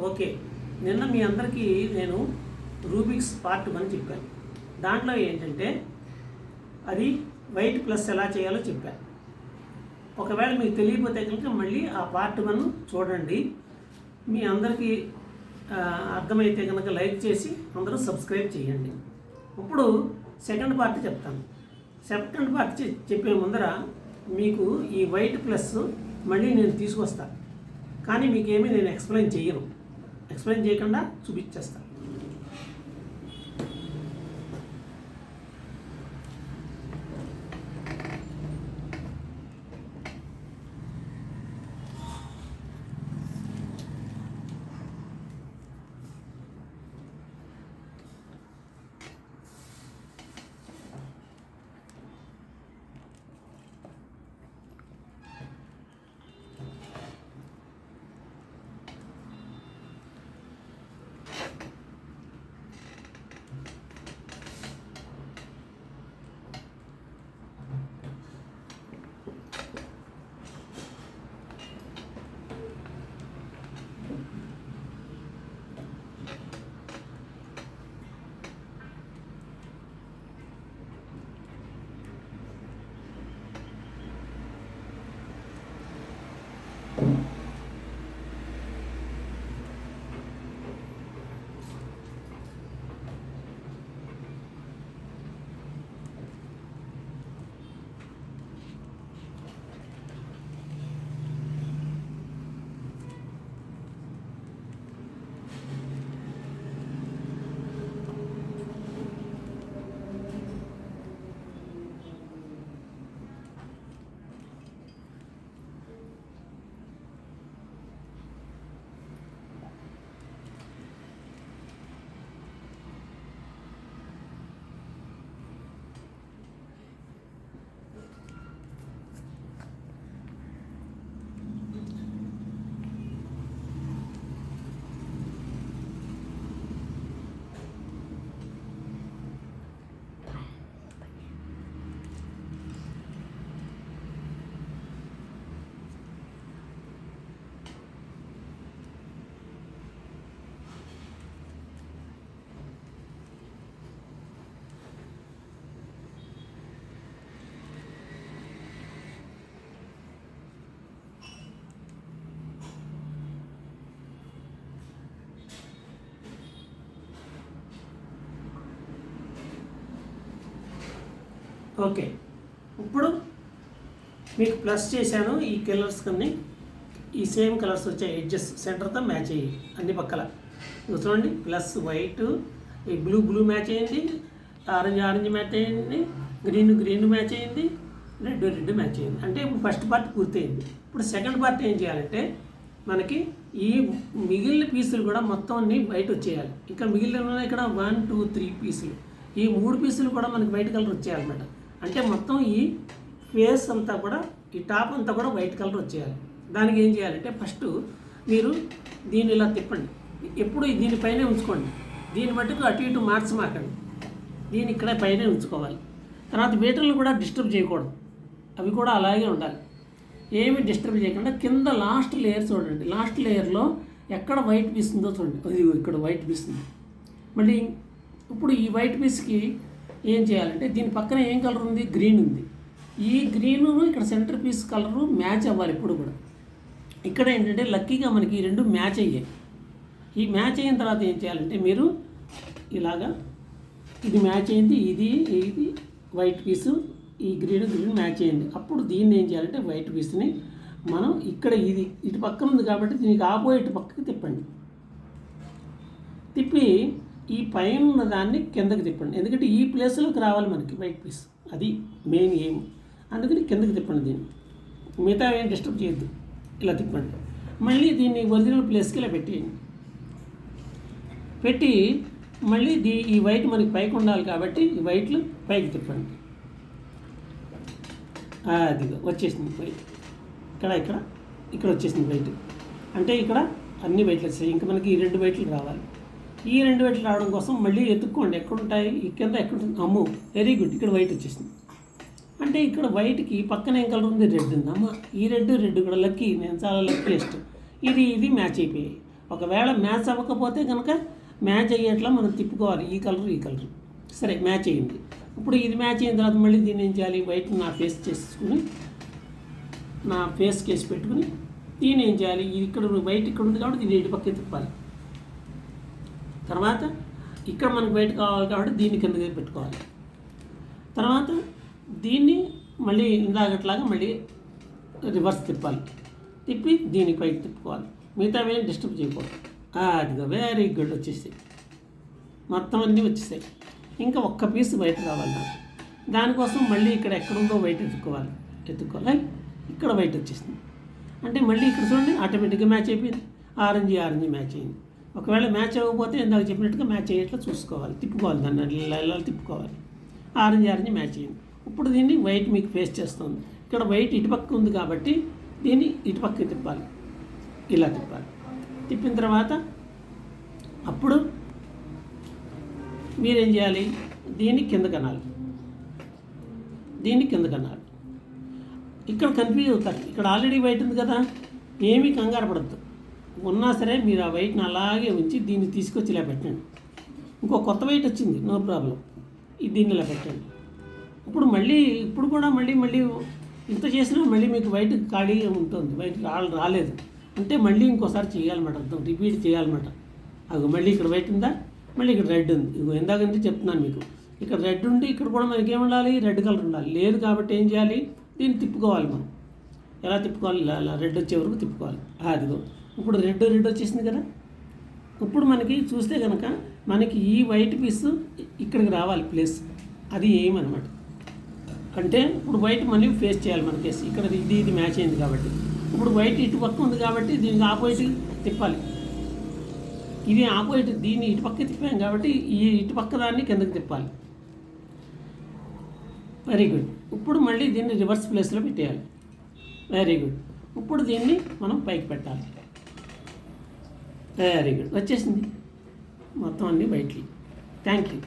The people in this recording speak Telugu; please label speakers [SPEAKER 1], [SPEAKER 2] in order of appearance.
[SPEAKER 1] ఓకే, నిన్న మీ అందరికీ నేను రూబిక్స్ పార్ట్ 1 చెప్పాను. దాంట్లో ఏంటంటే అది వైట్ ప్లస్ ఎలా చేయాలో చెప్పాను. ఒకవేళ మీకు తెలియకపోతే కనుక మళ్ళీ ఆ పార్ట్ 1 చూడండి. మీ అందరికీ అర్థమైతే కనుక లైక్ చేసి అందరూ సబ్స్క్రైబ్ చేయండి. ఇప్పుడు సెకండ్ పార్ట్ చెప్తాను. సెకండ్ పార్ట్ చెప్పే ముందర మీకు ఈ వైట్ ప్లస్ మళ్ళీ నేను తీసుకొస్తాను, కానీ మీకేమీ నేను ఎక్స్ప్లెయిన్ చేయకుండా చూపించేస్తాను. ఓకే, ఇప్పుడు మీకు ప్లస్ చేశాను. ఈ కలర్స్ కన్నీ ఈ సేమ్ కలర్స్ వచ్చాయి, ఎడ్జెస్ సెంటర్తో మ్యాచ్ అయ్యి అన్ని పక్కల చూడండి. ప్లస్ వైట్, ఈ బ్లూ మ్యాచ్ అయ్యింది, ఆరెంజ్ మ్యాచ్ అయ్యింది, గ్రీన్ మ్యాచ్ అయ్యింది, రెడ్ మ్యాచ్ అయ్యింది. అంటే ఇప్పుడు ఫస్ట్ పార్ట్ పూర్తయింది. ఇప్పుడు సెకండ్ పార్ట్ ఏం చేయాలంటే మనకి ఈ మిగిలిన పీసులు కూడా మొత్తం అన్ని వైట్ వచ్చేయాలి. ఇంకా మిగిలిన ఇక్కడ 1, 2, 3 పీసులు, ఈ 3 పీసులు కూడా మనకి వైట్ కలర్ వచ్చేయాలన్నమాట. అంటే మొత్తం ఈ ఫేస్ అంతా కూడా, ఈ టాప్ అంతా కూడా వైట్ కలర్ వచ్చేయాలి. దానికి ఏం చేయాలంటే ఫస్ట్ మీరు దీన్ని ఇలా తిప్పండి, ఎప్పుడు దీనిపైనే ఉంచుకోండి. దీన్ని మట్టుకు అటు ఇటు మార్చమాకండి, దీన్ని ఇక్కడ పైనే ఉంచుకోవాలి. తర్వాత వీటిని కూడా డిస్టర్బ్ చేయకూడదు, అవి కూడా అలాగే ఉండాలి. ఏమి డిస్టర్బ్ చేయకుండా కింద లాస్ట్ లేయర్ చూడండి. లాస్ట్ లేయర్లో ఎక్కడ వైట్ పీస్ ఉందో చూడండి, అది ఇక్కడ వైట్ పీస్ ఉంది. మళ్ళీ ఇప్పుడు ఈ వైట్ పీస్కి ఏం చేయాలంటే దీని పక్కన ఏం కలర్ ఉంది, గ్రీన్ ఉంది. ఈ గ్రీను ఇక్కడ సెంటర్ పీస్ కలరు మ్యాచ్ అవ్వాలి ఎప్పుడు కూడా. ఇక్కడ ఏంటంటే లక్కీగా మనకి ఈ 2 మ్యాచ్ అయ్యాయి. ఈ మ్యాచ్ అయిన తర్వాత ఏం చేయాలంటే మీరు ఇలాగా, ఇది మ్యాచ్ అయింది, ఇది వైట్ పీసు, ఈ గ్రీన్ మ్యాచ్ అయ్యింది. అప్పుడు దీన్ని ఏం చేయాలంటే వైట్ పీస్ని మనం ఇక్కడ ఇటు పక్కన ఉంది కాబట్టి దీనికి ఆపోజిట్ పక్కకి తిప్పండి. తిప్పి ఈ పైన ఉన్న దాన్ని కిందకి తిప్పండి, ఎందుకంటే ఈ ప్లేస్లోకి రావాలి మనకి వైట్ పీస్, అది మెయిన్ ఎయిమ్. అందుకని కిందకి తిప్పండి దీన్ని, మిగతా ఏం డిస్టర్బ్ చేయొద్దు. ఇలా తిప్పండి. మళ్ళీ దీన్ని ఒరిజినల్ ప్లేస్కి ఇలా పెట్టేయండి. పెట్టి మళ్ళీ ఈ వైట్ మనకి పైకి ఉండాలి కాబట్టి ఈ వైట్లు పైకి తిప్పండి. అదిగో వచ్చేసింది వైట్, ఇక్కడ వచ్చేసింది వైట్. అంటే ఇక్కడ అన్ని వైట్లు వచ్చాయి. ఇంకా మనకి ఈ 2 వైట్లు రావాలి. ఈ 2 వైట్లు రావడం కోసం మళ్ళీ ఎత్తుక్కోండి, ఎక్కడుంటాయి, ఈ కింద ఎక్కడుంటుంది. అమ్మో వెరీ గుడ్, ఇక్కడ వైట్ వచ్చేసింది. అంటే ఇక్కడ వైట్కి పక్కన ఏం కలర్ ఉంది, రెడ్ ఉంది. అమ్మ ఈ రెడ్ కూడా లక్కీ, నేను చాలా లక్కీయెస్ట్. ఇది మ్యాచ్ అయిపోయాయి. ఒకవేళ మ్యాచ్ అవ్వకపోతే కనుక మ్యాచ్ అయ్యేట్లా మనం తిప్పుకోవాలి, ఈ కలర్ సరే మ్యాచ్ అయ్యింది. ఇప్పుడు ఇది మ్యాచ్ అయిన తర్వాత మళ్ళీ దీన్ని ఏం చేయాలి, వైట్ నా ఫేస్ చేసుకుని నా ఫేస్ కేసి పెట్టుకుని దీన్ని ఏం చేయాలి, ఇది ఇక్కడ వైట్ ఇక్కడ ఉంది కాబట్టి దీన్ని ఇటు పక్కకి తిప్పాలి. తర్వాత ఇక్కడ మనకు వైట్ కావాలి కాబట్టి దీన్ని కిందకి పెట్టుకోవాలి. తర్వాత దీన్ని మళ్ళీ ఇందాకట్లాగా మళ్ళీ రివర్స్ తిప్పాలి, తిప్పి దీనికి పైకి తిప్పుకోవాలి. మిగతా ఏం డిస్టర్బ్ చేయకూడదు. అదిగో వెరీ గుడ్ వచ్చేసాయి, మొత్తం అన్నీ వచ్చేసాయి. ఇంకా ఒక్క పీస్ వైట్ కావాలి నాకు. దానికోసం మళ్ళీ ఇక్కడ ఎక్కడుందో వైట్ ఎత్తుకోవాలి. ఇక్కడ వైట్ వచ్చేసింది అంటే మళ్ళీ ఇక్కడ చూడండి ఆటోమేటిక్గా మ్యాచ్ అయిపోయింది. ఆరెంజ్ మ్యాచ్ అయింది. ఒకవేళ మ్యాచ్ అవ్వకపోతే ఇందాక చెప్పినట్టుగా మ్యాచ్ అయ్యేట్లా చూసుకోవాలి, తిప్పుకోవాలి, దాన్ని ఇలా తిప్పుకోవాలి. ఆరెంజ్ మ్యాచ్ అయింది. ఇప్పుడు దీన్ని వైట్ మీకు ఫేస్ చేస్తుంది. ఇక్కడ వైట్ ఇటుపక్క ఉంది కాబట్టి దీన్ని ఇటుపక్క తిప్పాలి, ఇలా తిప్పాలి. తిప్పిన తర్వాత అప్పుడు మీరేం చేయాలి, దీన్ని కిందకి అనాలి. ఇక్కడ కన్ఫ్యూజ్ అవుతారు. ఇక్కడ ఆల్రెడీ వైట్ ఉంది కదా, ఏమీ కంగారు పడద్దు. ఉన్నా సరే మీరు ఆ వైట్ని అలాగే ఉంచి దీన్ని తీసుకొచ్చి ఇలా పెట్టండి. ఇంకో కొత్త వైట్ వచ్చింది, నో ప్రాబ్లం, దీన్ని ఇలా పెట్టండి. ఇప్పుడు కూడా మళ్ళీ ఇంత చేసినా మళ్ళీ మీకు వైట్ ఖాళీగా ఉంటుంది, వైట్ రాలేదు అంటే మళ్ళీ ఇంకోసారి చేయాలన్నమాట, అర్థం రిపీట్ చేయాలన్నమాట. అది మళ్ళీ ఇక్కడ వైట్ ఉందా, మళ్ళీ ఇక్కడ రెడ్ ఉంది. ఇగో ఇందాకంటే చెప్తున్నాను మీకు, ఇక్కడ రెడ్ ఉండి ఇక్కడ కూడా మనకి ఏముండాలి, రెడ్ కలర్ ఉండాలి. లేదు కాబట్టి ఏం చేయాలి, దీన్ని తిప్పుకోవాలి. మనం ఎలా తిప్పుకోవాలి, ఇలా రెడ్ వచ్చే వరకు తిప్పుకోవాలి. అదిగో ఇప్పుడు రెడ్ వచ్చేసింది కదా. ఇప్పుడు మనకి చూస్తే కనుక మనకి ఈ వైట్ పీస్ ఇక్కడికి రావాలి ప్లేస్, అది ఏమన్నమాట. అంటే ఇప్పుడు వైట్ మళ్ళీ ఫేస్ చేయాలి మన కేసు. ఇక్కడ ఇది మ్యాచ్ అయింది కాబట్టి ఇప్పుడు వైట్ ఇటు పక్క ఉంది కాబట్టి దీనికి ఆపోజిట్ తిప్పాలి. ఇది ఆపోజిట్, దీన్ని ఇటు పక్క తిప్పాం కాబట్టి ఈ ఇటు పక్క దాన్ని కిందకి తిప్పాలి. Very good. ఇప్పుడు మళ్ళీ దీన్ని రివర్స్ ప్లేస్లో పెట్టేయాలి. Very good. ఇప్పుడు దీన్ని మనం పైకి పెట్టాలి. వెరీ గుడ్ వచ్చేసింది మొత్తం అన్నీ వైట్లీ. Thank you.